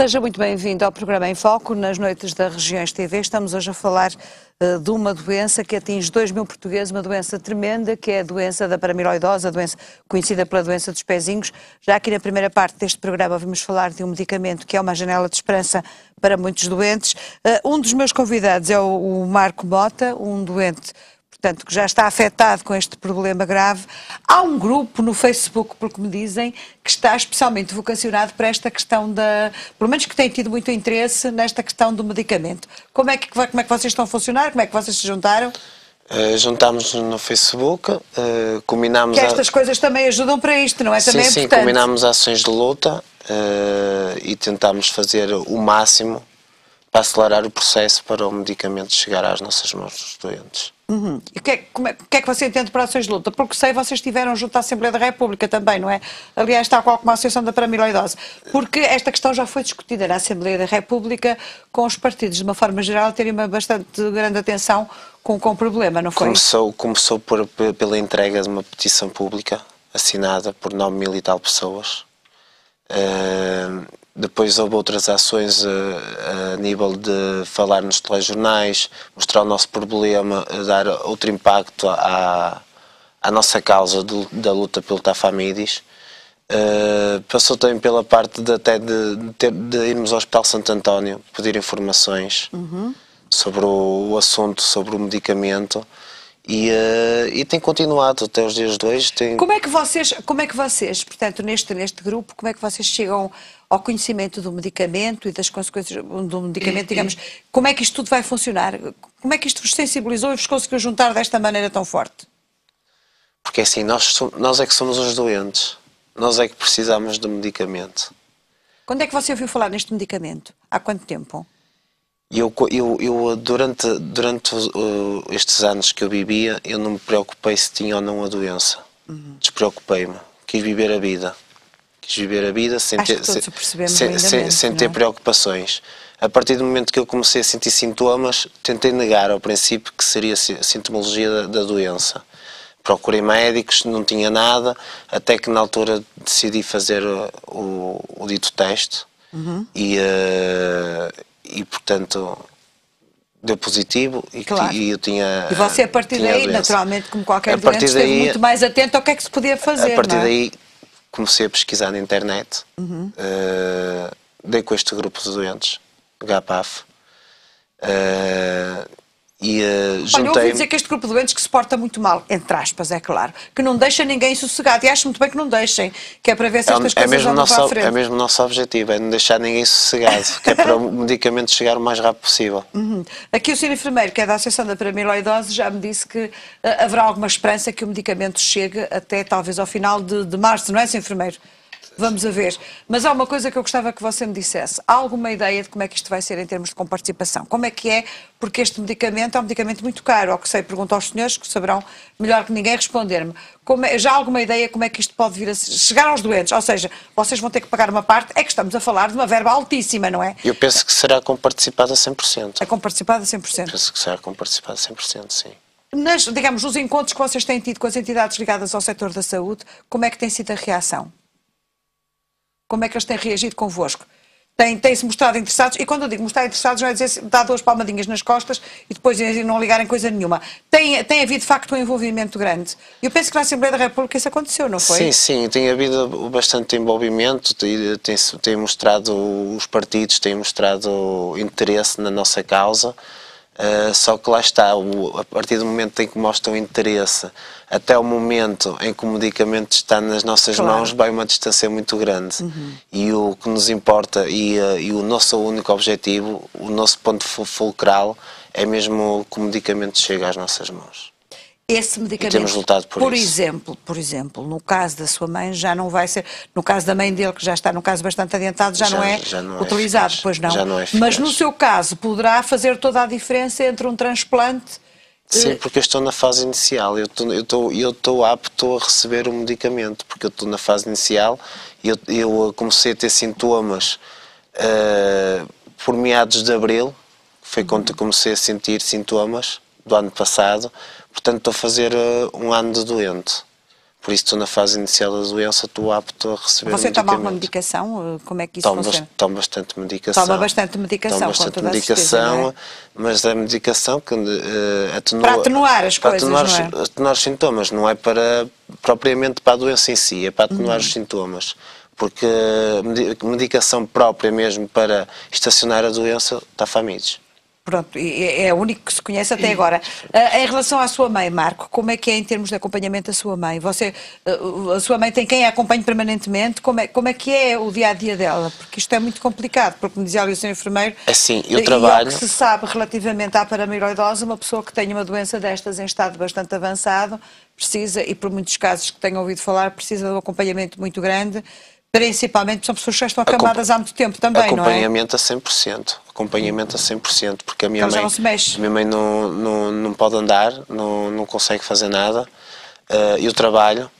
Seja muito bem-vindo ao programa Em Foco, nas noites da Regiões TV. Estamos hoje a falar de uma doença que atinge 2.000 portugueses, uma doença tremenda, que é a doença da paramiloidose, a doença conhecida pela doença dos pezinhos. Já aqui na primeira parte deste programa vamos falar de um medicamento que é uma janela de esperança para muitos doentes. Um dos meus convidados é o Marco Mota, um doente, portanto, que já está afetado com este problema grave. Há um grupo no Facebook, pelo que me dizem, que está especialmente vocacionado para esta questão pelo menos que tem tido muito interesse nesta questão do medicamento. Como é que vocês estão a funcionar? Como é que vocês se juntaram? Juntámos-nos no Facebook, combinámos... Que estas coisas também ajudam para isto, não é? Também sim, é importante. combinámos ações de luta e tentámos fazer o máximo para acelerar o processo para o medicamento chegar às nossas mãos dos doentes. E o que é que você entende para ações de luta? Porque sei, vocês estiveram junto à Assembleia da República também, não é? Aliás, está com a Associação da Paramiloidose. Porque esta questão já foi discutida na Assembleia da República, com os partidos, de uma forma geral, a terem uma bastante grande atenção com o problema, não foi? Começou pela entrega de uma petição pública, assinada por 9.000 e tal pessoas. Depois houve outras ações a nível de falar nos telejornais, mostrar o nosso problema, dar outro impacto à nossa causa da luta pelo Tafamidis. Passou também pela parte de irmos ao Hospital Santo António pedir informações sobre o assunto, sobre o medicamento. E tem continuado até os dias de hoje. Como é que vocês, portanto, neste grupo, como é que vocês chegam ao conhecimento do medicamento e das consequências do medicamento, digamos, como é que isto tudo vai funcionar? Como é que isto vos sensibilizou e vos conseguiu juntar desta maneira tão forte? Porque assim, nós é que somos os doentes, nós é que precisamos do medicamento. Quando é que você ouviu falar neste medicamento? Há quanto tempo? Durante estes anos que eu vivia, eu não me preocupei se tinha ou não a doença. Despreocupei-me. Quis viver a vida. Sem ter preocupações. A partir do momento que eu comecei a sentir sintomas, tentei negar ao princípio que seria a sintomologia da doença. Procurei médicos, não tinha nada, até que na altura decidi fazer o dito teste. E portanto deu positivo claro. E eu tinha. E você a partir daí, naturalmente, como qualquer doente, esteve muito mais atento ao que é que se podia fazer. A partir daí comecei a pesquisar na internet, dei com este grupo de doentes, HPAF, Olha, eu ouvi dizer que este grupo de doentes que se porta muito mal, entre aspas, é claro, que não deixa ninguém sossegado, e acho muito bem que não deixem, que é para ver se estas coisas vão para a frente. É mesmo o nosso objetivo, é não deixar ninguém sossegado, que é para o medicamento chegar o mais rápido possível. Aqui o Sr. Enfermeiro, que é da Associação da Paramiloidose, já me disse que haverá alguma esperança que o medicamento chegue até talvez ao final de março, não é, Sr. Enfermeiro? Vamos a ver. Mas há uma coisa que eu gostava que você me dissesse. Há alguma ideia de como é que isto vai ser em termos de comparticipação? Como é que é? Porque este medicamento é um medicamento muito caro. Ao que sei, pergunto aos senhores, que saberão melhor que ninguém responder-me. Já há alguma ideia como é que isto pode vir a chegar aos doentes? Ou seja, vocês vão ter que pagar uma parte. É que estamos a falar de uma verba altíssima, não é? Eu penso que será comparticipada a 100%. É comparticipada a 100%? Penso que será comparticipada a 100%, sim. Digamos, nos encontros que vocês têm tido com as entidades ligadas ao setor da saúde, como é que tem sido a reação? Como é que eles têm reagido convosco? Têm-se mostrado interessados, e quando eu digo mostrar interessados, não é dizer dar 2 palmadinhas nas costas e depois não ligarem coisa nenhuma. Tem havido, de facto, um envolvimento grande. Eu penso que na Assembleia da República isso aconteceu, não foi? Sim, tem havido bastante envolvimento, tem mostrado, os partidos têm mostrado interesse na nossa causa. Só que lá está, a partir do momento em que mostram interesse até o momento em que o medicamento está nas nossas mãos, vai uma distância muito grande. E o que nos importa e o nosso único objetivo, o nosso ponto fulcral, é mesmo que o medicamento chegue às nossas mãos. Esse medicamento, e temos lutado por isso. Por exemplo, no caso da sua mãe já não vai ser, no caso da mãe dele, que já está num caso bastante adiantado, já não é utilizado, pois não. Já não é eficaz. Mas no seu caso poderá fazer toda a diferença entre um transplante? Sim, porque eu estou na fase inicial, eu estou apto a receber o medicamento, porque eu estou na fase inicial e eu comecei a ter sintomas por meados de abril, foi quando comecei a sentir sintomas do ano passado. Portanto, estou a fazer um ano de doente. Por isso, tu na fase inicial da doença, estou apto a receber Você toma alguma medicamento. medicação? Como é que isso funciona? Tomo bastante medicação. Toma bastante medicação, Tomo bastante com toda medicação, a certeza, não é? mas a medicação que atenua... Para atenuar as coisas, não é? Atenuar os sintomas, não é propriamente para a doença em si, é para atenuar os sintomas. Porque medicação própria mesmo para estacionar a doença, Tafamides. Pronto, é o único que se conhece até agora. Em relação à sua mãe, Marco, como é que é em termos de acompanhamento da sua mãe? A sua mãe tem quem a acompanhe permanentemente? Como é que é o dia-a-dia dela? Porque isto é muito complicado, porque, como dizia ali o Sr. Enfermeiro, assim, eu trabalho... e ao que se sabe relativamente à paramiloidose, uma pessoa que tenha uma doença destas em estado bastante avançado precisa, e por muitos casos que tenho ouvido falar, precisa de um acompanhamento muito grande. Principalmente são pessoas que já estão acamadas há muito tempo também, não é? Acompanhamento a 100%. Acompanhamento a 100%, porque a minha Ela já mãe, não se mexe. a minha mãe não pode andar, não consegue fazer nada. Eu trabalho,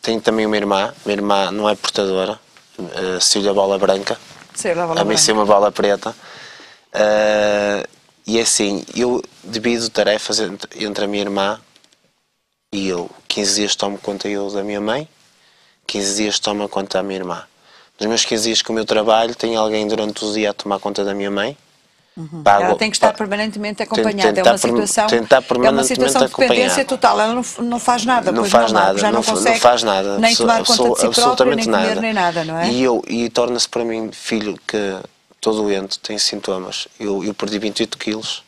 tenho também uma irmã. Minha irmã não é portadora, Cília Bola Branca. A mim sim uma bola preta. E é assim, eu divido tarefas entre a minha irmã e eu. 15 dias tomo conta eu da minha mãe, 15 dias toma conta da minha irmã. Nos meus 15 dias com o meu trabalho, tenho alguém durante o dia a tomar conta da minha mãe. Ela tem que estar permanentemente acompanhada. É uma situação de dependência total. Ela não faz nada. Não faz nada. Já não consegue não faz nada. Nem tomar conta de si própria, nem comer, nem nada, não é? E torna-se para mim, filho, que estou doente, tenho sintomas. Eu perdi 28 quilos.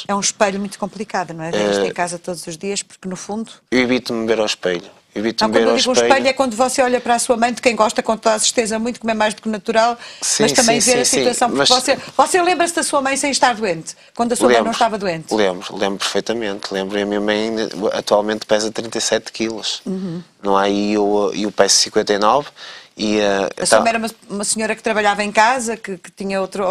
É um espelho muito complicado, não é? Ver-te em casa todos os dias, porque no fundo... Eu evito-me ver ao espelho. Quando eu digo um espelho é quando você olha para a sua mãe, de quem gosta com toda a certeza muito, comer mais do que natural, mas também ver a situação. Porque você lembra-se da sua mãe sem estar doente? Quando a sua mãe não estava doente? Lembro perfeitamente. Lembro, e a minha mãe atualmente pesa 37 quilos. Não há aí, eu peso 59. A sua mãe era uma senhora que trabalhava em casa, que tinha outra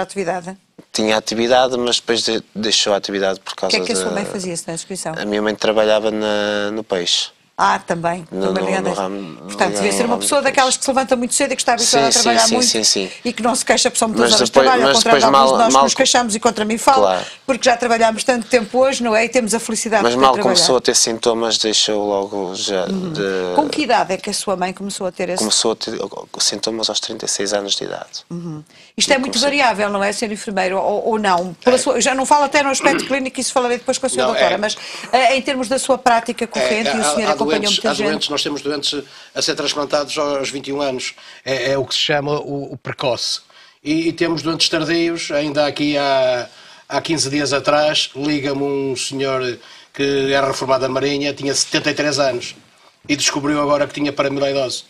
atividade? Tinha atividade, mas depois deixou a atividade por causa O que é que a sua mãe fazia, se na descrição? A minha mãe trabalhava no peixe. Também. Portanto, devia ser uma pessoa daquelas que se levanta muito cedo e que está habituada a trabalhar muito e que não se queixa por são muitas horas de trabalho, ao contrário de alguns de nós que nos queixamos e contra mim falo, porque já trabalhámos tanto tempo hoje, não é? E temos a felicidade de trabalhar. Mas mal começou a ter sintomas, deixou logo já de... Com que idade é que a sua mãe começou a ter esse... Começou a ter sintomas aos 36 anos de idade. Isto é muito variável, não é, Sr. Enfermeiro, ou não? Já não falo até no aspecto clínico, isso falarei depois com a Sra. Doutora, mas em termos da sua prática corrente, e o senhor acompanhou muita gente... Nós temos doentes a ser transplantados aos 21 anos, é o que se chama o precoce. E temos doentes tardios, ainda aqui há 15 dias atrás, liga-me um senhor que era reformado da Marinha, tinha 73 anos, e descobriu agora que tinha paramiloidose.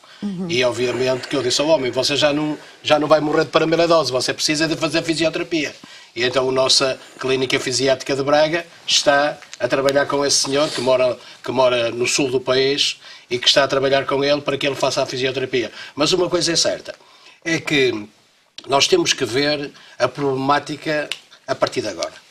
E obviamente que eu disse ao homem, você já não vai morrer de paramiloidose, você precisa de fazer fisioterapia. E então a nossa Clínica Fisiátrica de Braga está a trabalhar com esse senhor que mora no sul do país e que está a trabalhar com ele para que ele faça a fisioterapia. Mas uma coisa é certa, é que nós temos que ver a problemática a partir de agora.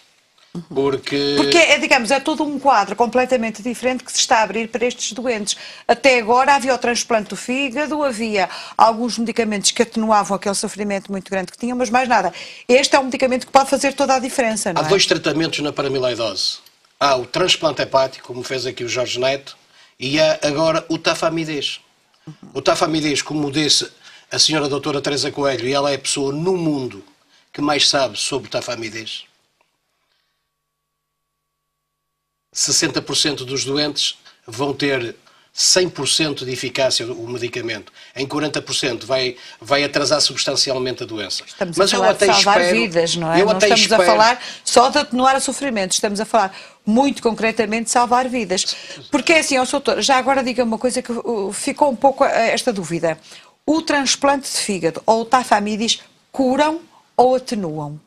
Porque digamos, é todo um quadro completamente diferente que se está a abrir para estes doentes. Até agora havia o transplante do fígado, havia alguns medicamentos que atenuavam aquele sofrimento muito grande que tinham, mas mais nada. Este é um medicamento que pode fazer toda a diferença, não é? Há dois tratamentos na paramiloidose. Há o transplante hepático, como fez aqui o Jorge Neto, e há agora o Tafamidis. O Tafamidis, como disse a senhora doutora Teresa Coelho, e ela é a pessoa no mundo que mais sabe sobre o Tafamidis, 60% dos doentes vão ter 100% de eficácia o medicamento. Em 40% vai atrasar substancialmente a doença. Estamos a falar de salvar vidas, não é? Não estamos a falar só de atenuar o sofrimento, estamos a falar muito concretamente de salvar vidas. Porque é assim, doutor, já agora diga uma coisa que ficou um pouco esta dúvida. O transplante de fígado ou o Tafamidis curam ou atenuam?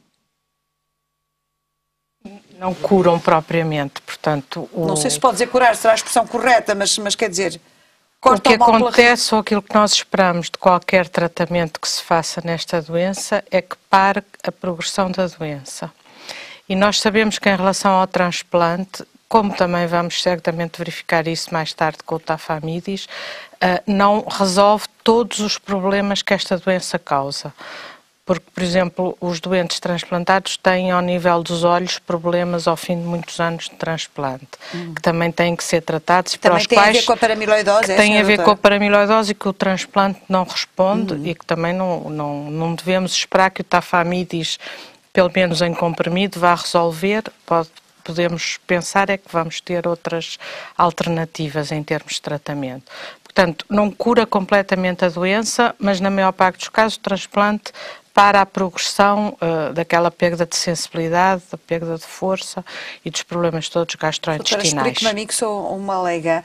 Não curam propriamente, portanto... Não sei se pode dizer curar, será a expressão correta, mas quer dizer... O que acontece, ou aquilo que nós esperamos de qualquer tratamento que se faça nesta doença, é que pare a progressão da doença. E nós sabemos que em relação ao transplante, como também vamos certamente verificar isso mais tarde com o Tafamidis, não resolve todos os problemas que esta doença causa. Porque, por exemplo, os doentes transplantados têm ao nível dos olhos problemas ao fim de muitos anos de transplante, que também têm que ser tratados. Também tem a ver com a paramiloidose? Tem a ver com a paramiloidose e que o transplante não responde e que também não devemos esperar que o tafamidis, pelo menos em comprimido, vá resolver. Podemos pensar é que vamos ter outras alternativas em termos de tratamento. Portanto, não cura completamente a doença, mas na maior parte dos casos o transplante para a progressão daquela perda de sensibilidade, da perda de força e dos problemas todos gastrointestinais. Doutora, explique-me a mim que sou uma leiga.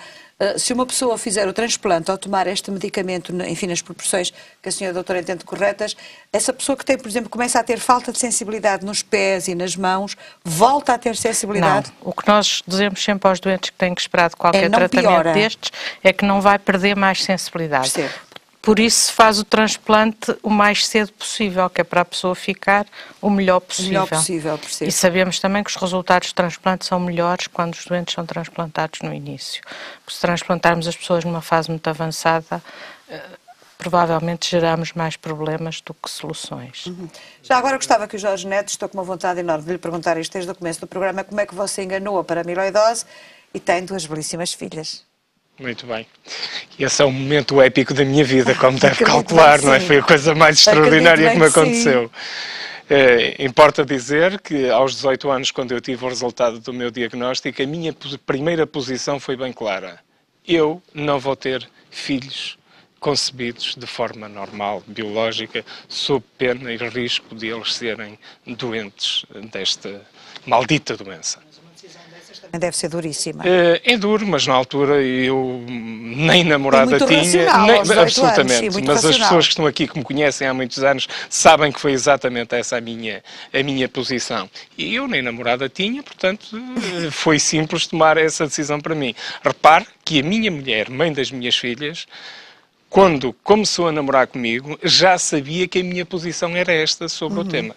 Se uma pessoa fizer o transplante ou tomar este medicamento, enfim, nas proporções que a senhora doutora entende corretas, essa pessoa que tem, por exemplo, começa a ter falta de sensibilidade nos pés e nas mãos, volta a ter sensibilidade? Não. O que nós dizemos sempre aos doentes que têm que esperar de qualquer tratamento destes é que não vai perder mais sensibilidade. Percebo. Por isso se faz o transplante o mais cedo possível, que é para a pessoa ficar o melhor possível. O melhor possível, percebo. E sabemos também que os resultados de transplante são melhores quando os doentes são transplantados no início. Porque se transplantarmos as pessoas numa fase muito avançada, provavelmente geramos mais problemas do que soluções. Já agora gostava que o Jorge Neto, estou com uma vontade enorme de lhe perguntar isto desde o começo do programa, como é que você enganou a paramiloidose e tem 2 belíssimas filhas. Muito bem. E esse é um momento épico da minha vida, como deve calcular, não é? Foi a coisa mais extraordinária que me aconteceu. Importa dizer que aos 18 anos, quando eu tive o resultado do meu diagnóstico, a minha primeira posição foi bem clara. Eu não vou ter filhos concebidos de forma normal, biológica, sob pena e risco de eles serem doentes desta maldita doença. Deve ser duríssima. É duro, mas na altura eu nem namorada tinha. Absolutamente. Anos, mas as pessoas que estão aqui, que me conhecem há muitos anos, sabem que foi exatamente essa a minha posição. E eu nem namorada tinha, portanto, foi simples tomar essa decisão para mim. Repare que a minha mulher, mãe das minhas filhas, quando começou a namorar comigo, já sabia que a minha posição era esta sobre o tema.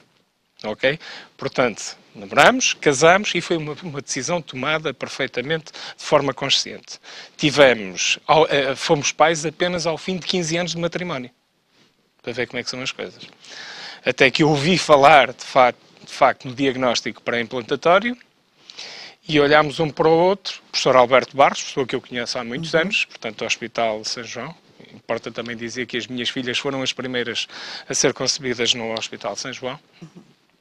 Ok? Portanto, namoramos, casamos e foi uma decisão tomada perfeitamente de forma consciente. Fomos pais apenas ao fim de 15 anos de matrimónio. Para ver como é que são as coisas. Até que eu ouvi falar, de facto, no diagnóstico pré-implantatório e olhámos um para o outro. O professor Alberto Barros, pessoa que eu conheço há muitos anos, portanto, do Hospital São João. Importa também dizer que as minhas filhas foram as primeiras a ser concebidas no Hospital São João.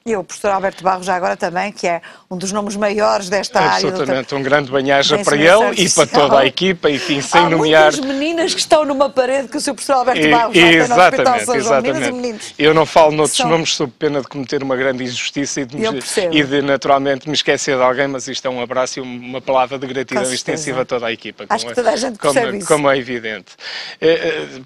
E o professor Alberto Barros, já agora também, que é um dos nomes maiores desta área. Absolutamente, um grande banhaja para ele e para toda a equipa, enfim, sem nomear... Há muitas meninas que estão numa parede que o seu professor Alberto Barros já tem no Hospital São João, meninas e meninos. Eu não falo noutros nomes sob pena de cometer uma grande injustiça e de naturalmente me esquecer de alguém, mas isto é um abraço e uma palavra de gratidão extensiva a toda a equipa. Acho que toda a gente percebe isso. Como é evidente.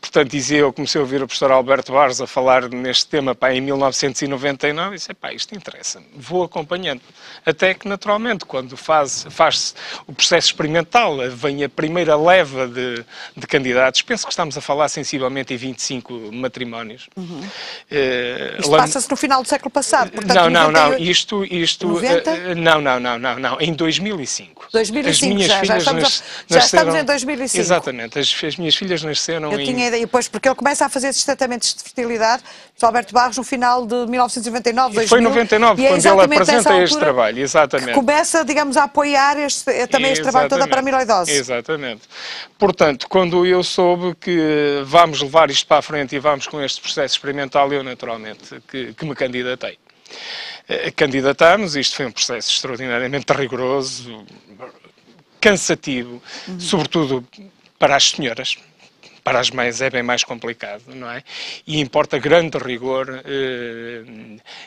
Portanto, dizia eu, comecei a ouvir o professor Alberto Barros a falar neste tema em 1999 e disse, isto interessa-me, vou acompanhando. Até que, naturalmente, quando faz-se o processo experimental, vem a primeira leva de candidatos, penso que estamos a falar sensivelmente em 25 matrimónios. Isto passa-se no final do século passado, portanto... Não, isto 90? Não, em 2005. 2005, já estamos em 2005. Exatamente, as minhas filhas nasceram Eu tinha ideia, pois, porque ele começa a fazer esses tratamentos de fertilidade, o Alberto Barros, no final de 1999, 2000. Foi 99, quando ele apresenta este trabalho, exatamente. Começa, digamos, a apoiar também este trabalho toda para a amiloidose. Exatamente. Portanto, quando eu soube que vamos levar isto para a frente e vamos com este processo experimental, eu naturalmente que me candidatei. Candidatámos, isto foi um processo extraordinariamente rigoroso, cansativo, sobretudo para as senhoras. Para as mães é bem mais complicado, não é? E importa grande rigor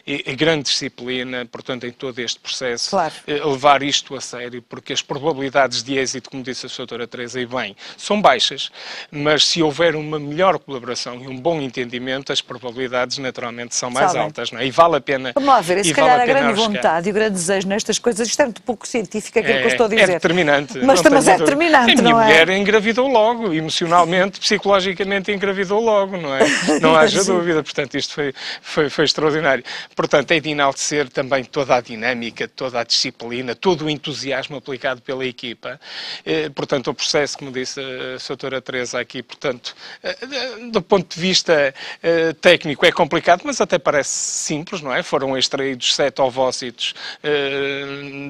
e grande disciplina, portanto, em todo este processo, levar isto a sério, porque as probabilidades de êxito, como disse a doutora Teresa, e bem, são baixas, mas se houver uma melhor colaboração e um bom entendimento, as probabilidades naturalmente são mais altas, não é? E vale a pena. Vamos lá ver, e se calhar a grande vontade e o grande desejo nestas coisas, isto é muito pouco científico aquilo que eu estou a dizer. É determinante. Mas é determinante, não é? A minha mulher engravidou logo, emocionalmente, psicologicamente engravidou logo, não é? Não haja dúvida. Portanto, isto foi extraordinário. Portanto, é de enaltecer também toda a dinâmica, toda a disciplina, todo o entusiasmo aplicado pela equipa. Portanto, o processo, como disse a doutora Teresa aqui, portanto, do ponto de vista técnico é complicado, mas até parece simples, não é? Foram extraídos 7 ovócitos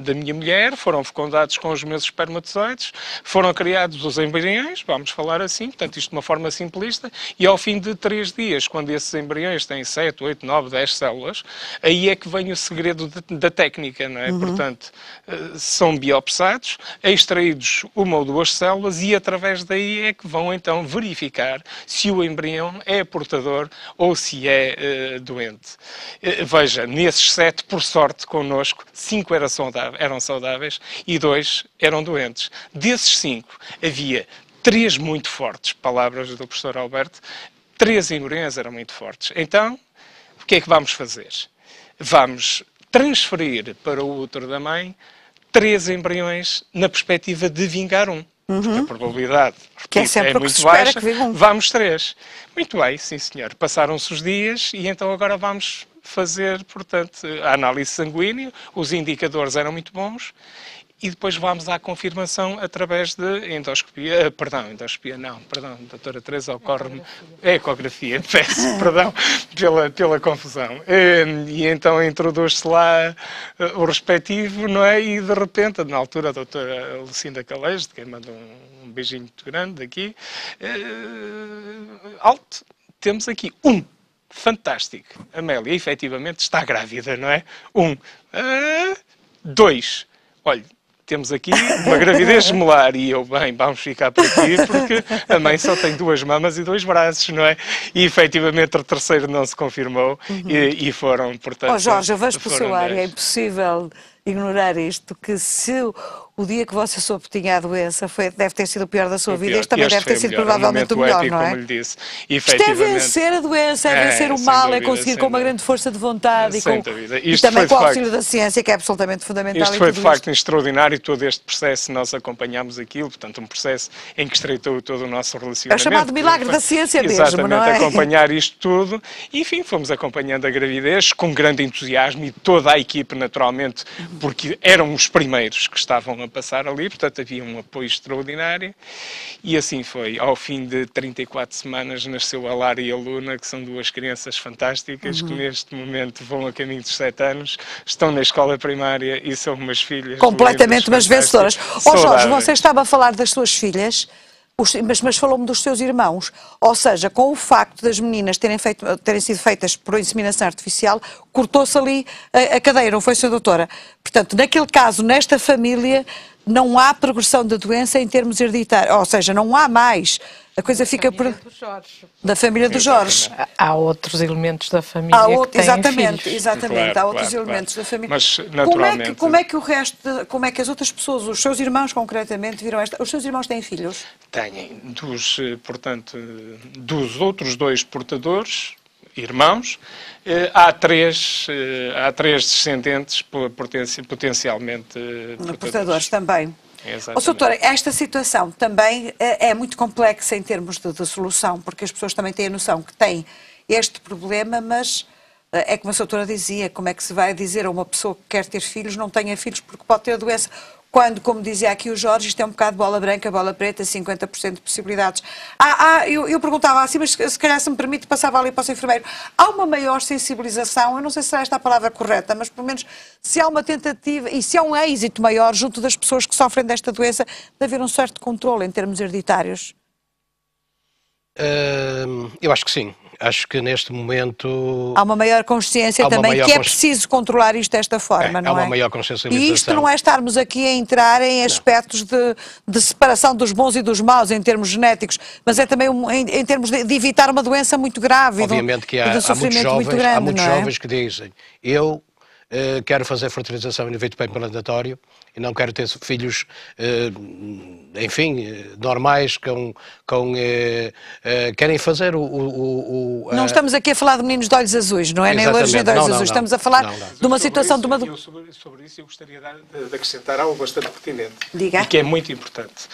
da minha mulher, foram fecundados com os meus espermatozoides, foram criados os embriões, vamos falar assim, portanto, isto de uma forma simplista, e ao fim de 3 dias, quando esses embriões têm 7, 8, 9, 10 células, aí é que vem o segredo da técnica, não é? Portanto, são biopsados, extraídos 1 ou 2 células e através daí é que vão então verificar se o embrião é portador ou se é doente. Veja, nesses 7, por sorte, connosco, 5 eram saudáveis e 2 eram doentes. Desses 5, havia 3 muito fortes, palavras do professor Alberto, 3 embriões eram muito fortes. Então, o que é que vamos fazer? Vamos transferir para o útero da mãe 3 embriões na perspectiva de vingar um. Porque a probabilidade, repito, é muito baixa. Vamos 3. Muito bem, sim senhor. Passaram-se os dias e então agora vamos fazer, portanto, a análise sanguínea. Os indicadores eram muito bons. E depois vamos à confirmação através de endoscopia, doutora Teresa, ocorre-me, ecografia, peço perdão pela confusão. E então introduz-se lá o respectivo, não é? E de repente, na altura, a doutora Lucinda Calais, de quem manda um beijinho muito grande daqui, alto, temos aqui fantástico. Amélia, efetivamente, está grávida, não é? 2, olha, temos aqui uma gravidez gemelar e eu, bem, vamos ficar por aqui porque a mãe só tem 2 mamas e 2 braços, não é? E efetivamente o terceiro não se confirmou e foram, portanto... Jorge, eu vejo pelo seu ar, é impossível ignorar isto, que se o dia que você soube que tinha a doença deve ter sido o pior da sua vida, este também deve ter sido provavelmente o melhor, não é? Como lhe disse. Isto é vencer a doença, é vencer o mal, é conseguir com uma grande força de vontade e também com o auxílio da ciência, que é absolutamente fundamental. Isto foi de facto extraordinário, todo este processo nós acompanhámos aquilo, portanto um processo em que estreitou todo o nosso relacionamento. É o chamado milagre da ciência mesmo, exatamente, não é? Acompanhar isto tudo e enfim, fomos acompanhando a gravidez com grande entusiasmo e toda a equipe naturalmente, porque eram os primeiros que estavam a passar ali, portanto havia um apoio extraordinário e assim foi. Ao fim de 34 semanas nasceu a Lara e a Luna, que são 2 crianças fantásticas que neste momento vão a caminho dos 7 anos, estão na escola primária e são umas filhas completamente umas vencedoras. Jorge, você estava a falar das suas filhas, mas falou-me dos seus irmãos, ou seja, com o facto das meninas terem sido feitas por inseminação artificial, cortou-se ali a cadeira, não foi, Sra. Doutora? Portanto, naquele caso, nesta família, não há progressão da doença em termos hereditários, ou seja, não há mais. A coisa fica por... Da família do Jorge. Há outros elementos da família que têm exatamente, filhos. Exatamente, há outros elementos da família. Mas, naturalmente... Como é que o resto, como é que as outras pessoas, os seus irmãos concretamente, viram esta... Os seus irmãos têm filhos? Têm. Portanto, dos outros 2 portadores, irmãos, há 3 descendentes potencialmente portadores também. Exatamente. Doutora, esta situação também é muito complexa em termos de solução, porque as pessoas também têm a noção que têm este problema, mas é como a doutora dizia, como é que se vai dizer a uma pessoa que quer ter filhos, não tenha filhos porque pode ter a doença, quando, como dizia aqui o Jorge, isto é um bocado bola branca, bola preta, 50% de possibilidades. Eu perguntava assim, mas se calhar se me permite, passava ali para o seu enfermeiro, há uma maior sensibilização, eu não sei se será esta a palavra correta, mas pelo menos se há uma tentativa e se há um êxito maior junto das pessoas que sofrem desta doença, de haver um certo controle em termos hereditários? Eu acho que sim. Acho que neste momento... Há uma maior consciência também que é preciso controlar isto desta forma, não é? Há uma maior consciencialização. E isto não é estarmos aqui a entrar em aspectos de separação dos bons e dos maus em termos genéticos, mas é também em termos de evitar uma doença muito grave. Obviamente que há muitos jovens que dizem, eu quero fazer fertilização in vitro pré-implantatório e não quero ter filhos, enfim, normais, querem fazer Não estamos aqui a falar de meninos de olhos azuis, não é? Nem alergia de olhos azuis, estamos a falar de uma situação de uma... Sobre isso eu gostaria de acrescentar algo bastante pertinente. Diga. E que é muito importante.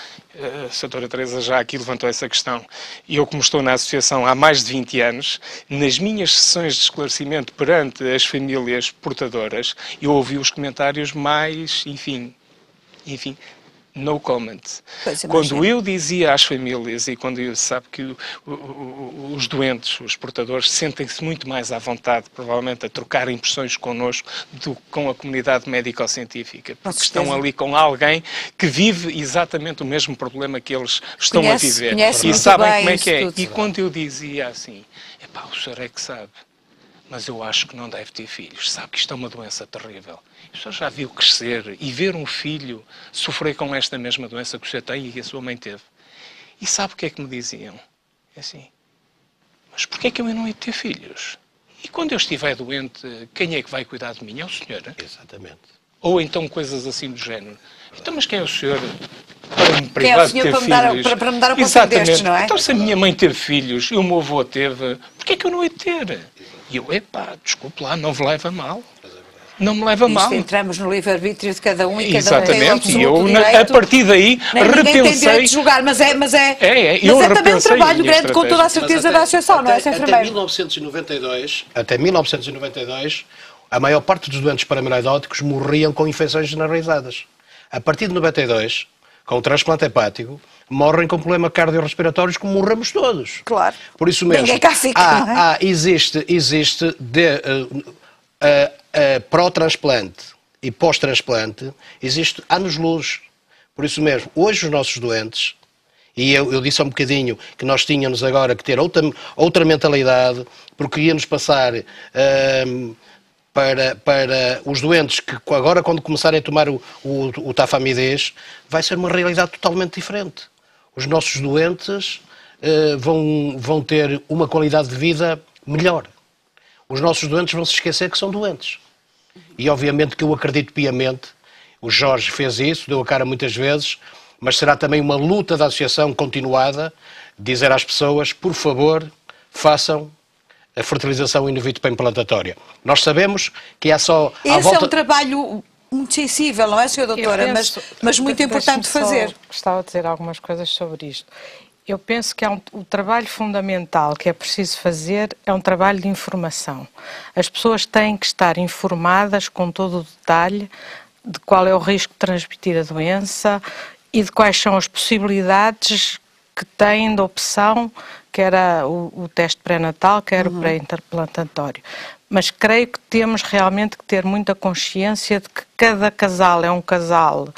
a Sra. Teresa já aqui levantou essa questão, e eu, como estou na associação há mais de 20 anos, nas minhas sessões de esclarecimento perante as famílias portadoras, eu ouvi os comentários mais, enfim, no comment. Quando eu dizia às famílias, e quando eu sabe que os doentes, os portadores, sentem-se muito mais à vontade, provavelmente, a trocar impressões connosco do que com a comunidade médico-científica, porque estão ali com alguém que vive exatamente o mesmo problema que eles estão a viver. E sabem como é que é. E quando eu dizia assim, epá, o senhor é que sabe, mas eu acho que não deve ter filhos, sabe que isto é uma doença terrível. O senhor já viu crescer e ver um filho sofrer com esta mesma doença que o senhor tem e que a sua mãe teve. E sabe o que é que me diziam? É assim, mas porquê é que eu não hei de ter filhos? E quando eu estiver doente, quem é que vai cuidar de mim? É o senhor? Exatamente. Ou então coisas assim do género. Então, mas quem é o senhor para me privar de ter filhos? Para me dar o conselho destes, não é? Então, se a minha mãe teve filhos e o meu avô teve, porquê é que eu não hei de ter? E eu, epá, desculpe lá, não me leva a mal. Não me leva a mal. Entramos no livre-arbítrio de cada um e cada Exatamente, um tem e eu, direito. A partir daí, repensei... Ninguém tem direito de julgar, mas é também um trabalho grande, com toda a certeza, da associação, não é, Sr. Enfermeiro? Até 1992, a maior parte dos doentes paramiloidóticos morriam com infecções generalizadas. A partir de 92, com o transplante hepático, morrem com problemas cardiorrespiratórios como morremos todos. Claro. Por isso mesmo, ninguém cá fica, não é? existe pró-transplante e pós-transplante, existe anos-luz. Por isso mesmo, hoje os nossos doentes, e eu disse há um bocadinho que nós tínhamos agora que ter outra mentalidade, porque ia-nos passar para os doentes que agora, quando começarem a tomar o tafamidez, vai ser uma realidade totalmente diferente. Os nossos doentes vão ter uma qualidade de vida melhor. Os nossos doentes vão se esquecer que são doentes. E obviamente que eu acredito piamente, o Jorge fez isso, deu a cara muitas vezes, mas será também uma luta da associação continuada, dizer às pessoas, por favor, façam a fertilização in vitro implantatória. Nós sabemos que é só... Esse é um trabalho muito sensível, não é, Sra. Doutora? Mas muito importante de fazer. Gostava de dizer algumas coisas sobre isto. Eu penso que o trabalho fundamental que é preciso fazer é um trabalho de informação. As pessoas têm que estar informadas com todo o detalhe de qual é o risco de transmitir a doença e de quais são as possibilidades que têm de opção, quer o teste pré-natal, quer o pré-interplantatório. Mas creio que temos realmente que ter muita consciência de que cada casal é um casal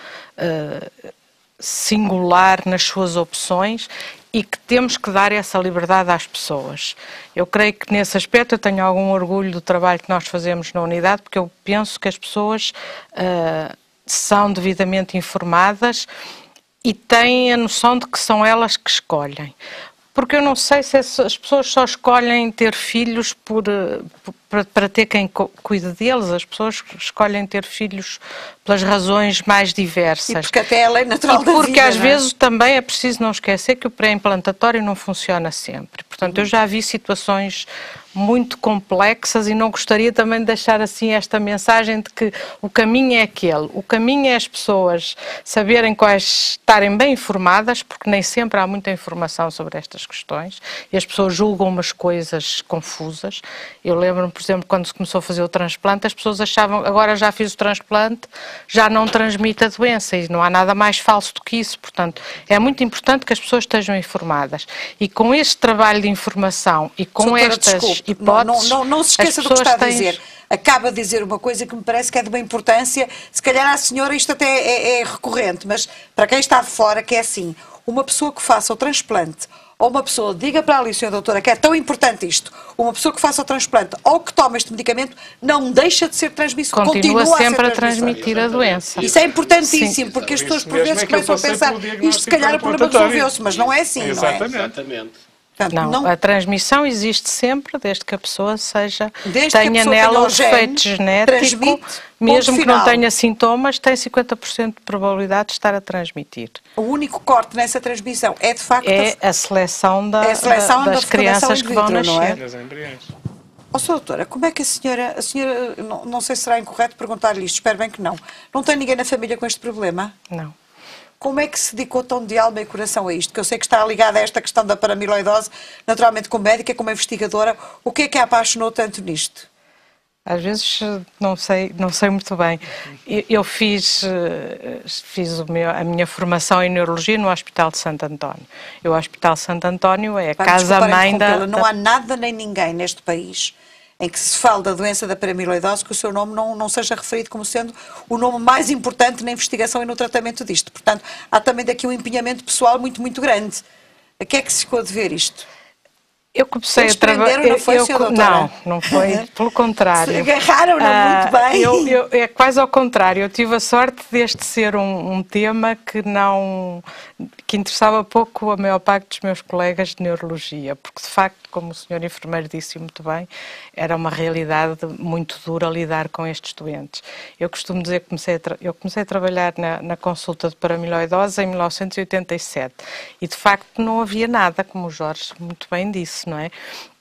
singular nas suas opções e que temos que dar essa liberdade às pessoas. Eu creio que nesse aspecto eu tenho algum orgulho do trabalho que nós fazemos na unidade, porque eu penso que as pessoas são devidamente informadas e têm a noção de que são elas que escolhem. Porque eu não sei se as pessoas só escolhem ter filhos para ter quem cuide deles. As pessoas escolhem ter filhos pelas razões mais diversas. E porque até é a lei natural da vida. E porque às vezes também é preciso não esquecer que o pré-implantatório não funciona sempre. Portanto, eu já vi situações muito complexas e não gostaria também de deixar assim esta mensagem de que o caminho é aquele. O caminho é as pessoas saberem estarem bem informadas, porque nem sempre há muita informação sobre estas questões e as pessoas julgam umas coisas confusas. Eu lembro-me, por exemplo, quando se começou a fazer o transplante, as pessoas achavam, agora já fiz o transplante, já não transmite a doença e não há nada mais falso do que isso. Portanto, é muito importante que as pessoas estejam informadas. E com este trabalho de informação e com estas hipóteses... Não se esqueça do que está a dizer. Acaba de dizer uma coisa que me parece que é de uma importância, se calhar à senhora isto até é recorrente, mas para quem está de fora, que é assim, uma pessoa que faça o transplante, ou uma pessoa, diga para ali, Sra. Doutora, que é tão importante isto, uma pessoa que faça o transplante ou que tome este medicamento, não deixa de ser transmissor, continua sempre a transmitir a doença. Isso é importantíssimo, porque as pessoas por vezes começam a pensar, isto se calhar o problema resolveu-se, mas não é assim, não é? Exatamente. Portanto, não, a transmissão existe sempre, desde que a pessoa tenha nela o efeito genético, mesmo que não tenha sintomas, tem 50% de probabilidade de estar a transmitir. O único corte nessa transmissão é, de facto, a seleção das crianças que vão nascer. Ó, Sra. Doutora, como é que a senhora, não sei se será incorreto perguntar-lhe isto, espero bem que não tem ninguém na família com este problema? Não. Como é que se dedicou tão de alma e coração a isto? Que eu sei que está ligada a esta questão da paramiloidose, naturalmente como médica, como investigadora. O que é que a apaixonou tanto nisto? Às vezes não sei muito bem. Eu fiz a minha formação em Neurologia no Hospital de Santo António. O Hospital de Santo António é a casa-mãe da... Não há nada nem ninguém neste país em que se fale da doença da paramiloidose que o seu nome não seja referido como sendo o nome mais importante na investigação e no tratamento disto. Portanto, há também daqui um empenhamento pessoal muito, muito grande. A que é que se ficou de ver isto? Eu comecei a trabalhar... Não foi, Sra. Doutora? Não foi, pelo contrário. Agarraram-na muito bem. É quase ao contrário. Eu tive a sorte deste ser um tema que interessava pouco a maior parte dos meus colegas de Neurologia, porque de facto, como o senhor enfermeiro disse muito bem, era uma realidade muito dura lidar com estes doentes. Eu costumo dizer que eu comecei a trabalhar na consulta de paramiloidose em 1987 e de facto não havia nada, como o Jorge muito bem disse, não é?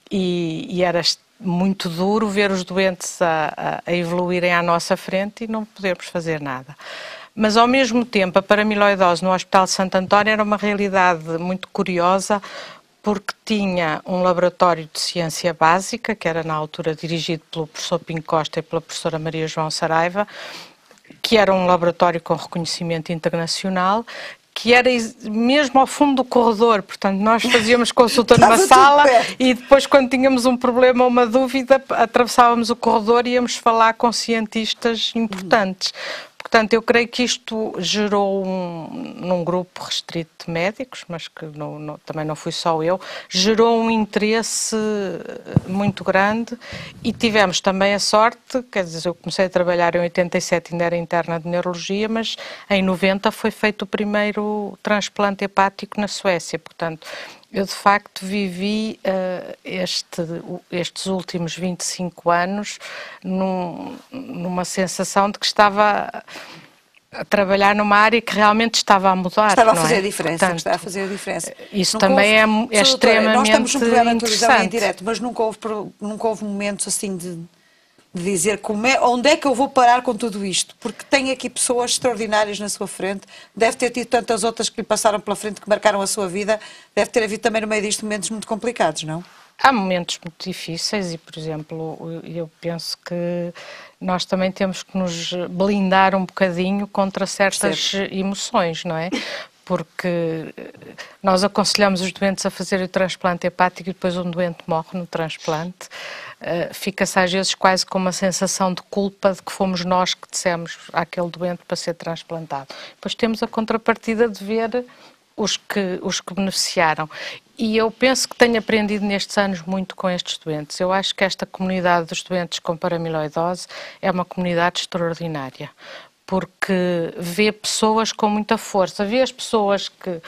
E era muito duro ver os doentes a evoluírem à nossa frente e não podermos fazer nada. Mas, ao mesmo tempo, a paramiloidose no Hospital de Santo António era uma realidade muito curiosa, porque tinha um laboratório de ciência básica, que era na altura dirigido pelo professor Pinho Costa e pela professora Maria João Saraiva, que era um laboratório com reconhecimento internacional, que era mesmo ao fundo do corredor, portanto nós fazíamos consulta numa sala e depois quando tínhamos um problema ou uma dúvida atravessávamos o corredor e íamos falar com cientistas importantes. Portanto, eu creio que isto gerou, num grupo restrito de médicos, mas que também não fui só eu, gerou um interesse muito grande e tivemos também a sorte, quer dizer, eu comecei a trabalhar em 87, ainda era interna de Neurologia, mas em 90 foi feito o primeiro transplante hepático na Suécia, portanto, eu de facto vivi estes últimos 25 anos numa sensação de que estava a trabalhar numa área que realmente estava a mudar. Estava a fazer a diferença. Portanto, está a fazer a diferença. Isso também é extremamente nós estamos num programa de televisão em direto, mas nunca houve momentos assim de dizer onde é que eu vou parar com tudo isto, porque tem aqui pessoas extraordinárias na sua frente, deve ter tido tantas outras que lhe passaram pela frente, que marcaram a sua vida, deve ter havido também no meio disto momentos muito complicados, não? Há momentos muito difíceis e, por exemplo, eu penso que nós também temos que nos blindar um bocadinho contra certas emoções, não é? Porque nós aconselhamos os doentes a fazer o transplante hepático e depois um doente morre no transplante. Fica-se às vezes quase com uma sensação de culpa de que fomos nós que dissemos àquele doente para ser transplantado. Depois temos a contrapartida de ver os que beneficiaram. E eu penso que tenho aprendido nestes anos muito com estes doentes. Eu acho que esta comunidade dos doentes com paramiloidose é uma comunidade extraordinária, porque vê pessoas com muita força, vê as pessoas que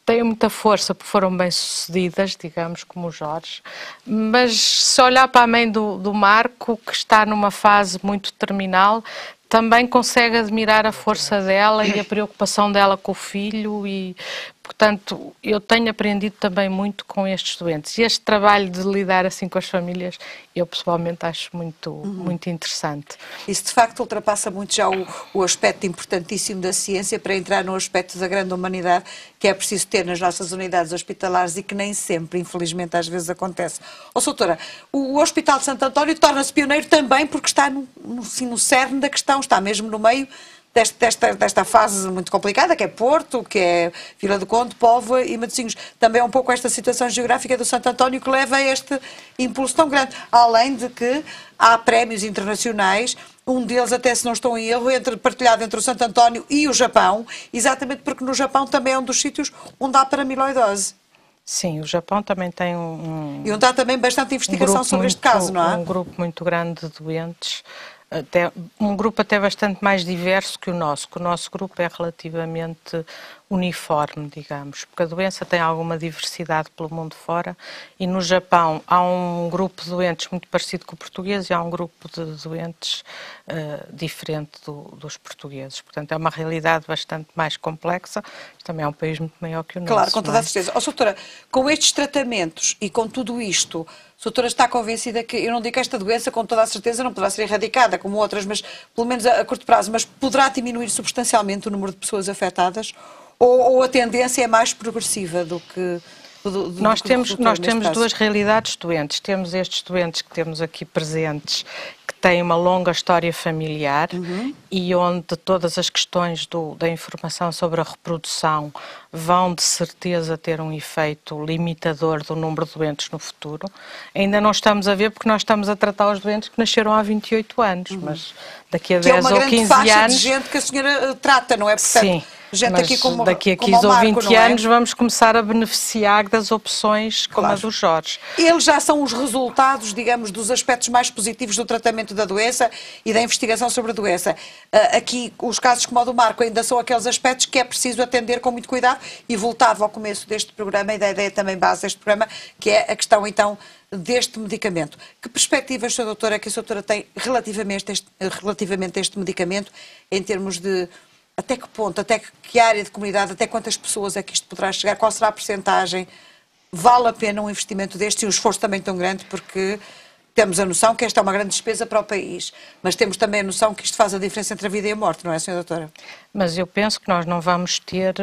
têm muita força porque foram bem-sucedidas, digamos, como o Jorge, mas se olhar para a mãe do Marco, que está numa fase muito terminal, também consegue admirar a força dela e a preocupação dela com o filho e, portanto, eu tenho aprendido também muito com estes doentes. E este trabalho de lidar assim com as famílias, eu pessoalmente acho muito interessante. Isso de facto ultrapassa muito já o aspecto importantíssimo da ciência para entrar no aspecto da grande humanidade que é preciso ter nas nossas unidades hospitalares e que nem sempre, infelizmente, às vezes acontece. Doutora, o Hospital de Santo António torna-se pioneiro também porque está no cerne da questão, está mesmo no meio desta fase muito complicada, que é Porto, que é Vila do Conde, Póvoa e Matosinhos. Também é um pouco esta situação geográfica do Santo António que leva a este impulso tão grande. Além de que há prémios internacionais, um deles, até se não estou em erro, partilhado entre o Santo António e o Japão, exatamente porque no Japão também é um dos sítios onde há paramiloidose. Sim, o Japão também tem E onde há também bastante investigação sobre este caso, não é? Um grupo muito grande de doentes, um grupo até bastante mais diverso que o nosso grupo é relativamente uniforme, digamos, porque a doença tem alguma diversidade pelo mundo fora e no Japão há um grupo de doentes muito parecido com o português e há um grupo de doentes diferente dos portugueses. Portanto, é uma realidade bastante mais complexa, também é um país muito maior que o nosso. Claro, com toda a certeza. Doutora, com estes tratamentos e com tudo isto, A doutora está convencida que, eu não digo que esta doença com toda a certeza não poderá ser erradicada como outras, mas pelo menos a curto prazo, mas poderá diminuir substancialmente o número de pessoas afetadas, ou a tendência é mais progressiva do que... Nós temos duas realidades doentes. Temos estes doentes que temos aqui presentes, que têm uma longa história familiar e onde todas as questões da informação sobre a reprodução vão de certeza ter um efeito limitador do número de doentes no futuro. Ainda não estamos a ver porque nós estamos a tratar os doentes que nasceram há 28 anos, mas daqui a 10 ou 15 anos... Que é uma grande faixa de gente que a senhora trata, não é? Portanto, sim. Gente mas aqui como, daqui a como 15 ou 20 Marco, anos vamos começar a beneficiar das opções como a do Jorge. Eles já são os resultados, digamos, dos aspectos mais positivos do tratamento da doença e da investigação sobre a doença. Aqui, os casos como o do Marco ainda são aqueles aspectos que é preciso atender com muito cuidado, e voltava ao começo deste programa e da ideia também base deste programa, que é a questão então deste medicamento. Que perspectivas, Sra. Doutora, que a Sra. Doutora tem relativamente a este medicamento, em termos de até que ponto, até que área de comunidade, até quantas pessoas é que isto poderá chegar, qual será a percentagem? Vale a pena um investimento deste e um esforço também tão grande, porque temos a noção que esta é uma grande despesa para o país, mas temos também a noção que isto faz a diferença entre a vida e a morte, não é, Sra. Doutora? Mas eu penso que nós não vamos ter,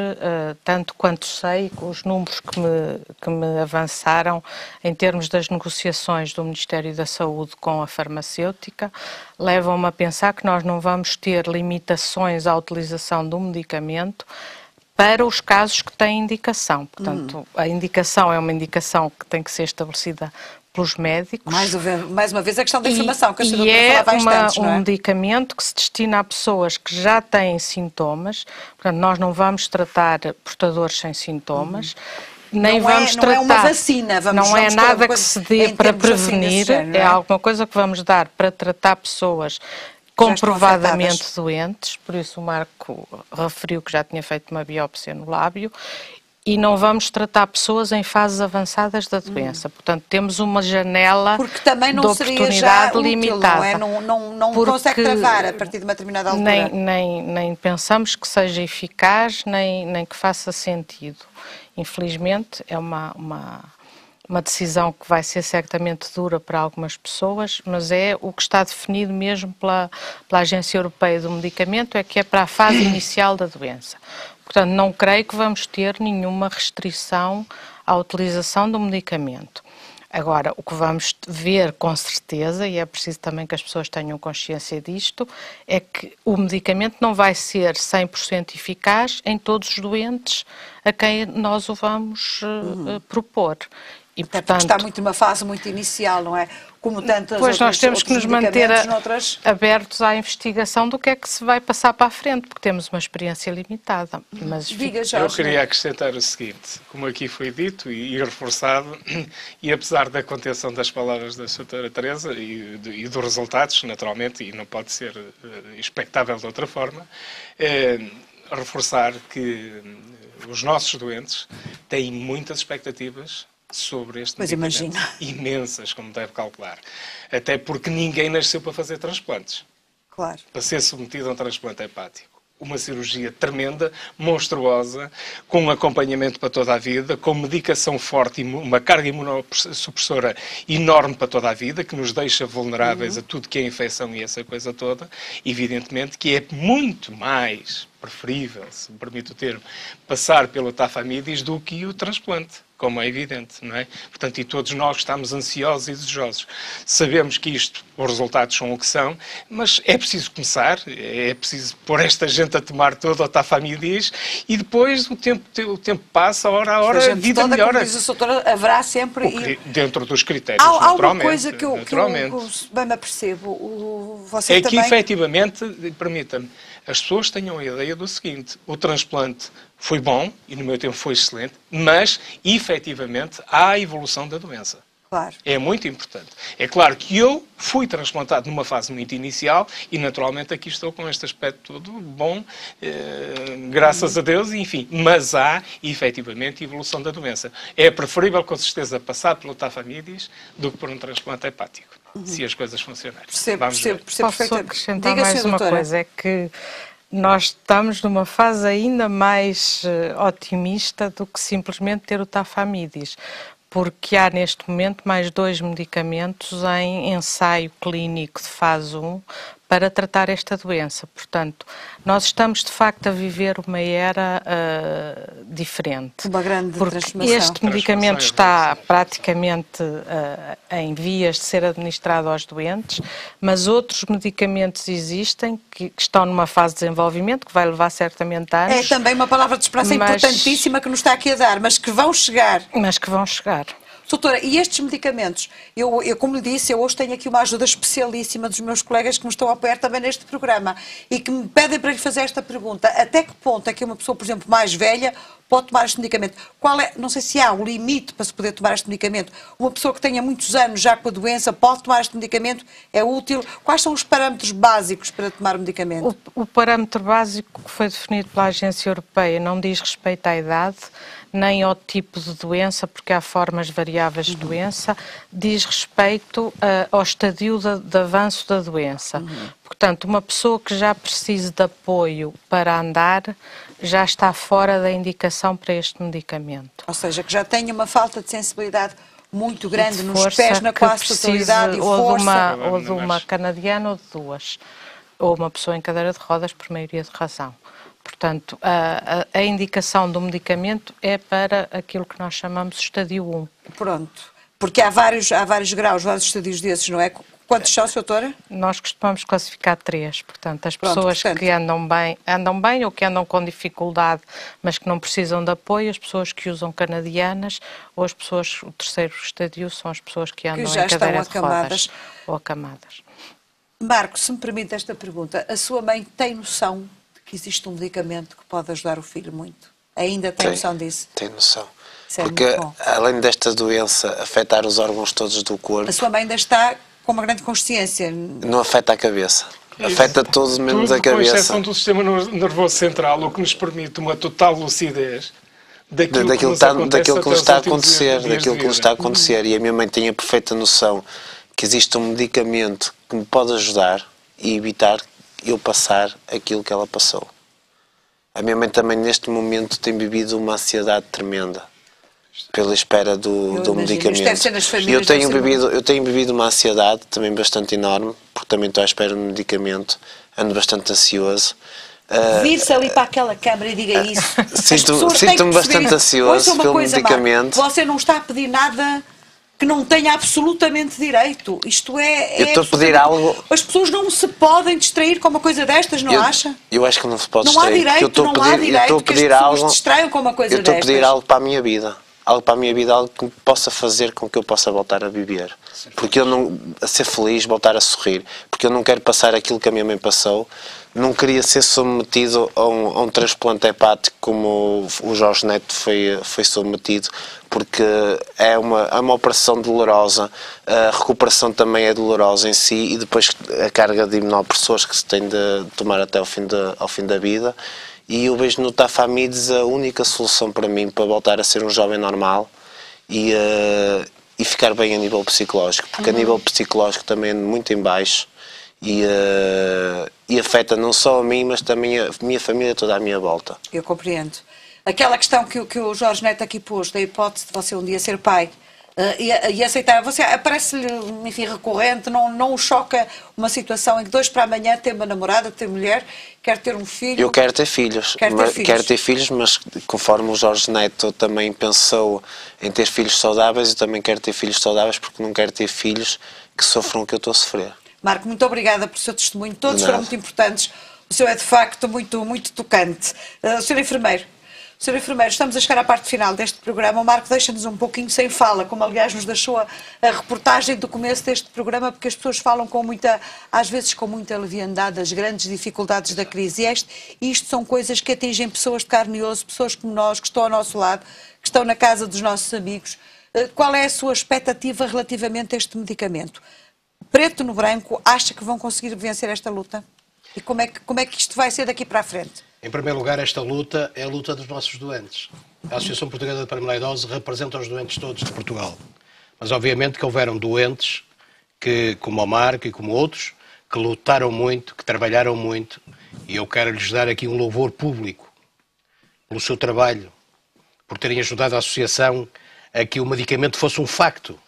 tanto quanto sei, com os números que me avançaram em termos das negociações do Ministério da Saúde com a farmacêutica, levam-me a pensar que nós não vamos ter limitações à utilização do medicamento para os casos que têm indicação. Portanto, a indicação é uma indicação que tem que ser estabelecida pelos médicos. Mais uma vez a questão da informação, que a senhora falava há instantes, não é? Um medicamento que se destina a pessoas que já têm sintomas, portanto nós não vamos tratar portadores sem sintomas, nem vamos tratar... Não é uma vacina, não é nada que se dê para prevenir, é alguma coisa que vamos dar para tratar pessoas comprovadamente doentes, por isso o Marco referiu que já tinha feito uma biópsia no lábio, e não vamos tratar pessoas em fases avançadas da doença. Portanto, temos uma janela porque também não de oportunidade útil, limitada. Não consegue travar a partir de uma determinada altura. Nem pensamos que seja eficaz, nem que faça sentido. Infelizmente, é uma decisão que vai ser certamente dura para algumas pessoas, mas é o que está definido mesmo pela Agência Europeia do Medicamento, é que é para a fase inicial da doença. Portanto, não creio que vamos ter nenhuma restrição à utilização do medicamento. Agora, o que vamos ver com certeza, e é preciso também que as pessoas tenham consciência disto, é que o medicamento não vai ser 100% eficaz em todos os doentes a quem nós o vamos propor. E, até porque está muito numa fase muito inicial, não é? Como tantas pois nós temos que nos manter abertos à investigação do que é que se vai passar para a frente, porque temos uma experiência limitada. Mas diga, Jorge. Eu queria acrescentar o seguinte, como aqui foi dito e reforçado, e apesar da contenção das palavras da Sra. Teresa e dos resultados, naturalmente, e não pode ser expectável de outra forma, reforçar que os nossos doentes têm muitas expectativas sobre este medicamento. Imensas, como deve calcular. Até porque ninguém nasceu para fazer transplantes. Claro. Para ser submetido a um transplante hepático. Uma cirurgia tremenda, monstruosa, com um acompanhamento para toda a vida, com medicação forte e uma carga imunossupressora enorme para toda a vida, que nos deixa vulneráveis a tudo que é infecção e essa coisa toda. Evidentemente que é muito mais preferível, se me permite o termo, passar pelo tafamidis do que o transplante, como é evidente, não é? Portanto, e todos nós estamos ansiosos e desejosos. Sabemos que os resultados são o que são, mas é preciso começar, é preciso pôr esta gente a tomar todo o tafamidis e depois o tempo passa, a vida melhora. Como diz a doutora, haverá sempre... Dentro dos critérios, há naturalmente. Há uma coisa que eu bem me apercebo, você é também... que, efetivamente, permita-me, as pessoas tenham a ideia do seguinte: o transplante foi bom, e no meu tempo foi excelente, mas, efetivamente, há a evolução da doença. Claro. É muito importante. É claro que eu fui transplantado numa fase muito inicial e, naturalmente, aqui estou com este aspecto todo bom, graças a Deus, enfim. Mas há, efetivamente, evolução da doença. É preferível, com certeza, passar pelo tafamidis do que por um transplante hepático, se as coisas funcionarem. Percebo Posso acrescentar mais uma coisa, é que nós estamos numa fase ainda mais otimista do que simplesmente ter o tafamidis. porque há neste momento mais 2 medicamentos em ensaio clínico de fase 1 para tratar esta doença. Portanto, nós estamos de facto a viver uma era diferente. Uma grande porque transformação. este medicamento está praticamente em vias de ser administrado aos doentes, mas outros medicamentos existem que estão numa fase de desenvolvimento, que vai levar certamente anos. É também uma palavra de esperança importantíssima que nos está aqui a dar, mas que vão chegar. Mas que vão chegar. Doutora, e estes medicamentos? Eu, como lhe disse, eu hoje tenho aqui uma ajuda especialíssima dos meus colegas que me estão a apoiar também neste programa e que me pedem para lhe fazer esta pergunta. Até que ponto é que uma pessoa, por exemplo, mais velha pode tomar este medicamento? Qual é, não sei se há um limite para se poder tomar este medicamento. Uma pessoa que tenha muitos anos já com a doença pode tomar este medicamento? É útil? Quais são os parâmetros básicos para tomar o medicamento? O parâmetro básico que foi definido pela Agência Europeia não diz respeito à idade, nem ao tipo de doença, porque há formas variáveis de doença, diz respeito ao estadio de avanço da doença. Portanto, uma pessoa que já precise de apoio para andar já está fora da indicação para este medicamento. Ou seja, que já tem uma falta de sensibilidade muito grande nos força, pés, na quase totalidade, e força. Ou de uma canadiana ou de 2. Ou uma pessoa em cadeira de rodas, por maioria de razão. Portanto, a indicação do medicamento é para aquilo que nós chamamos estadio 1. Pronto. Porque há vários graus, vários estadios desses, não é? Quantos são, doutora? Nós costumamos classificar 3. Portanto, as pessoas que andam bem ou que andam com dificuldade, mas que não precisam de apoio, as pessoas que usam canadianas, ou as pessoas, o terceiro estadio são as pessoas que andam em cadeira de rodas ou acamadas. Marco, se me permite esta pergunta, a sua mãe tem noção que existe um medicamento que pode ajudar o filho muito? Ainda tem noção disso? Tem noção. Isso é porque muito bom. além desta doença afetar os órgãos todos do corpo, A sua mãe ainda está com uma grande consciência. não afeta a cabeça. Afeta todos menos a Com cabeça. exceção do sistema nervoso central, o que nos permite uma total lucidez daquilo que nos está a acontecer, E a minha mãe tem a perfeita noção que existe um medicamento que me pode ajudar e evitar eu passar aquilo que ela passou. A minha mãe também neste momento tem vivido uma ansiedade tremenda pela espera do medicamento. Deve ser nas famílias, Eu tenho vivido uma ansiedade também bastante enorme, porque também estou à espera do medicamento, ando bastante ansioso. Vir-se ali para aquela câmara e diga isso. Sinto-me bastante ansioso pelo medicamento. Marco, você não está a pedir nada que não tenha absolutamente direito. Isto é... Eu estou a pedir algo... As pessoas não se podem distrair com uma coisa destas, não acha? Eu acho que não se pode não distrair. Há direito, não há direito que as pessoas se distraiam com uma coisa destas. Eu estou a pedir algo para a minha vida. Algo para a minha vida, algo que possa fazer com que eu possa voltar a viver. Porque eu não... a ser feliz, voltar a sorrir. Porque eu não quero passar aquilo que a minha mãe passou. Não queria ser submetido a um transplante hepático como o Jorge Neto foi submetido, porque é uma operação dolorosa, a recuperação também é dolorosa em si, e depois a carga de imunossupressores que se tem de tomar até ao fim da vida. E eu vejo no Tafamides a única solução para mim para voltar a ser um jovem normal e ficar bem a nível psicológico, porque a nível psicológico também ando muito em baixo. E afeta não só a mim, mas também a minha família toda à minha volta. Eu compreendo. Aquela questão que o Jorge Neto aqui pôs, da hipótese de você um dia ser pai e aceitar, você parece-lhe, enfim, recorrente, não o choca uma situação em que 2 para amanhã tem uma namorada, tem mulher, quer ter um filho? Eu quero ter filhos. Quero ter filhos, mas conforme o Jorge Neto também pensou em ter filhos saudáveis, eu também quero ter filhos saudáveis, porque não quero ter filhos que sofram o que eu estou a sofrer. Marco, muito obrigada pelo seu testemunho. Todos foram muito importantes. O seu é, de facto, muito, muito tocante. Sr. Enfermeiro, estamos a chegar à parte final deste programa. O Marco deixa-nos um pouquinho sem fala, como aliás nos deixou a reportagem do começo deste programa, porque as pessoas falam às vezes com muita leviandade das grandes dificuldades da crise. E isto são coisas que atingem pessoas de carne e osso, pessoas como nós, que estão ao nosso lado, que estão na casa dos nossos amigos. Qual é a sua expectativa relativamente a este medicamento? Preto no branco, acha que vão conseguir vencer esta luta? E como é que isto vai ser daqui para a frente? Em primeiro lugar, esta luta é a luta dos nossos doentes. A Associação Portuguesa de Paramiloidose representa os doentes todos de Portugal. Mas, obviamente, que houveram doentes, como o Marco e como outros, que lutaram muito, que trabalharam muito, e eu quero lhes dar aqui um louvor público pelo seu trabalho, por terem ajudado a Associação a que o medicamento fosse um facto.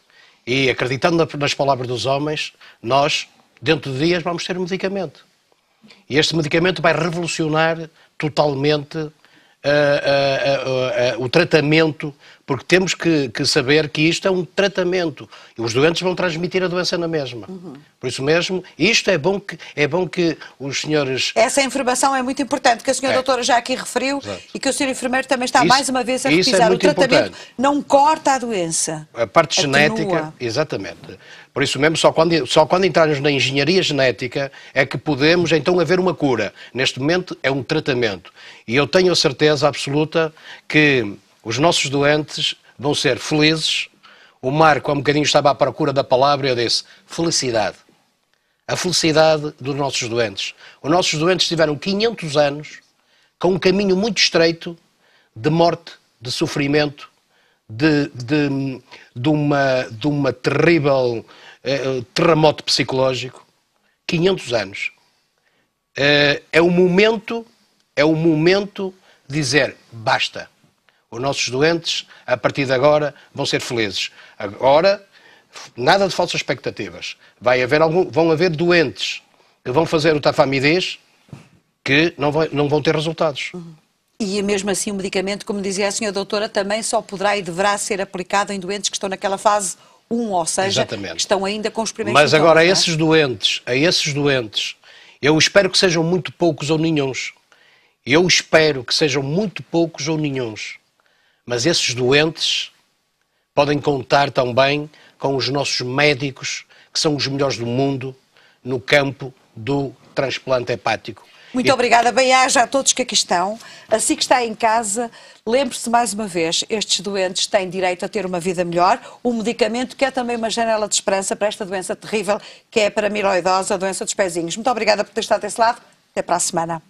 E acreditando nas palavras dos homens, nós, dentro de dias, vamos ter um medicamento. E este medicamento vai revolucionar totalmente o tratamento, porque temos que saber que isto é um tratamento. E os doentes vão transmitir a doença na mesma. Por isso mesmo, isto é bom que os senhores... Essa informação é muito importante, que a senhora doutora já aqui referiu. Exato. E que o senhor enfermeiro também está mais uma vez a repisar. O tratamento não corta a doença. A parte genética, exatamente. Por isso mesmo, só quando entrarmos na engenharia genética é que podemos então haver uma cura. Neste momento é um tratamento. E eu tenho a certeza absoluta que os nossos doentes vão ser felizes. O Marco há um bocadinho estava à procura da palavra e eu disse felicidade. A felicidade dos nossos doentes. Os nossos doentes tiveram 500 anos com um caminho muito estreito de morte, de sofrimento, de uma terrível terremoto psicológico. 500 anos. É o momento de dizer basta. Os nossos doentes, a partir de agora, vão ser felizes. Agora, nada de falsas expectativas. Vão haver doentes que vão fazer o tafamidez que não vão ter resultados. E mesmo assim o medicamento, como dizia a senhora doutora, também só poderá e deverá ser aplicado em doentes que estão naquela fase 1, ou seja, exatamente, que estão ainda com os primeiros sintomas. Mas agora, a esses doentes, eu espero que sejam muito poucos ou nenhuns. Eu espero que sejam muito poucos ou nenhuns. Mas esses doentes podem contar também com os nossos médicos, que são os melhores do mundo, no campo do transplante hepático. Muito obrigada. Bem-aja a todos que aqui estão. Assim que está em casa, lembre-se mais uma vez, estes doentes têm direito a ter uma vida melhor. O medicamento que é também uma janela de esperança para esta doença terrível, que é a paramiloidose, a doença dos pezinhos. Muito obrigada por ter estado desse lado. Até para a semana.